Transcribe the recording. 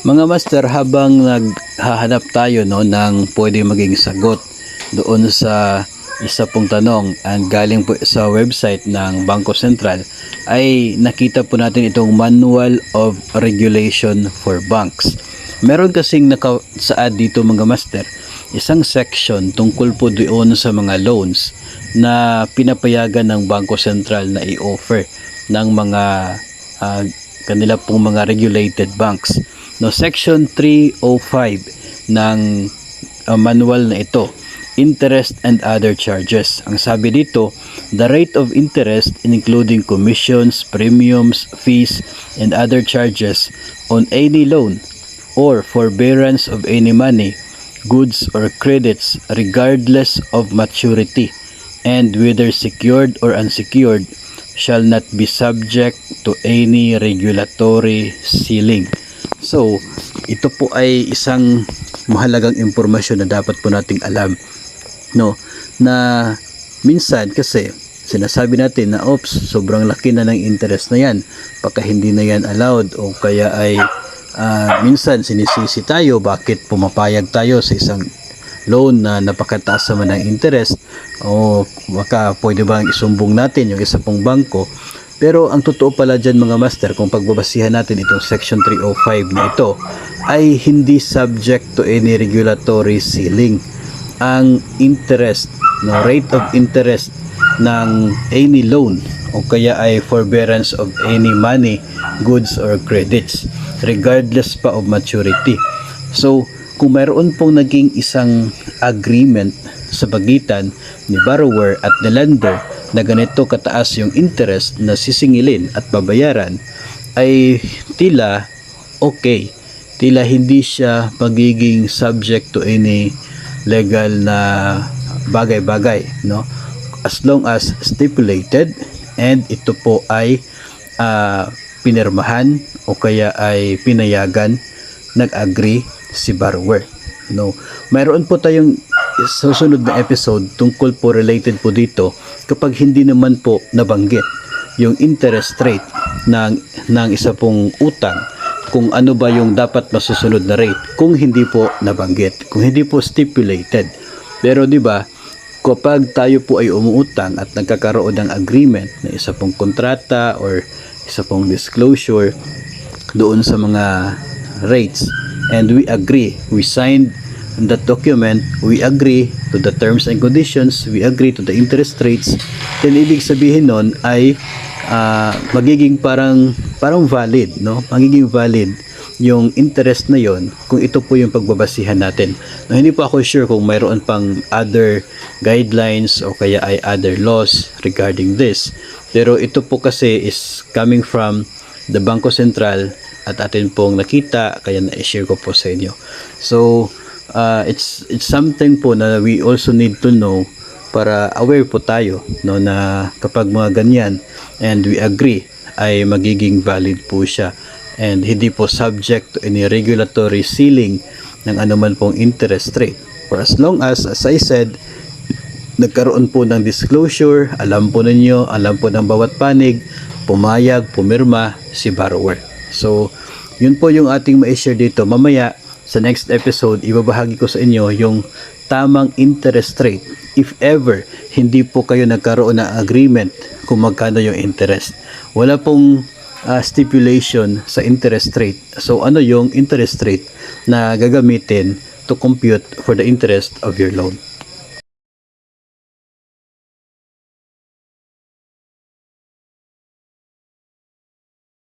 Mga master, habang naghahanap tayo ng pwede maging sagot doon sa isa pong tanong and galing po sa website ng Bangko Sentral, ay nakita po natin itong Manual of Regulation for Banks. Meron kasing nakasaad dito mga master, isang section tungkol po doon sa mga loans na pinapayagan ng Bangko Sentral na i-offer ng mga kanila pong mga regulated banks. Section 305 ng manual na ito, interest and other charges. Ang sabi dito, the rate of interest including commissions, premiums, fees, and other charges on any loan or forbearance of any money, goods or credits regardless of maturity and whether secured or unsecured shall not be subject to any regulatory ceiling. So, ito po ay isang mahalagang impormasyon na dapat po nating alam, na minsan kasi sinasabi natin na sobrang laki na ng interest na yan, baka hindi na yan allowed, o kaya ay minsan sinisisi tayo bakit pumapayag tayo sa isang loan na napakataas naman ng interest, o baka pwede bang isumbong natin yung isa pong bangko. Pero ang totoo pala dyan mga master, kung pagbabasihan natin itong section 305 na ito, ay hindi subject to any regulatory ceiling. Ang interest, rate of interest ng any loan o kaya ay forbearance of any money, goods or credits regardless pa of maturity. So kung mayroon pong naging isang agreement sa pagitan ni borrower at ni lender na ganito kataas yung interest na sisingilin at babayaran, ay tila okay, tila hindi siya magiging subject to any legal na bagay-bagay, as long as stipulated and ito po ay pinirmahan o kaya ay pinayagan, nag-agree si borrower. Mayroon po tayong susunod na episode tungkol po related po dito kapag hindi naman po nabanggit yung interest rate ng isa pong utang, kung ano ba yung dapat masusunod na rate kung hindi po nabanggit, kung hindi po stipulated. Pero di ba, kapag tayo po ay umuutang at nagkakaroon ng agreement na isa pong kontrata or isa pong disclosure doon sa mga rates, and we agree, we signed that document, we agree to the terms and conditions, we agree to the interest rates, then ibig sabihin nun ay magiging parang valid, magiging valid yung interest na yon kung ito po yung pagbabasihan natin. Hindi po ako sure kung mayroon pang other guidelines o kaya ay other laws regarding this, pero ito po kasi is coming from the Bangko Sentral at atin pong nakita, kaya na-share ko po sa inyo. So it's something po na we also need to know para aware po tayo, na kapag mga ganyan and we agree, ay magiging valid po siya and hindi po subject to any regulatory ceiling ng anuman pong interest rate. For as long as I said, nagkaroon po ng disclosure, alam po ninyo, alam po ng bawat panig, pumayag, pumirma si borrower. So yun po yung ating ma-share dito. Mamaya sa next episode, ibabahagi ko sa inyo yung tamang interest rate if ever hindi po kayo nagkaroon ng agreement kung magkano yung interest. Wala pong stipulation sa interest rate. So ano yung interest rate na gagamitin to compute for the interest of your loan?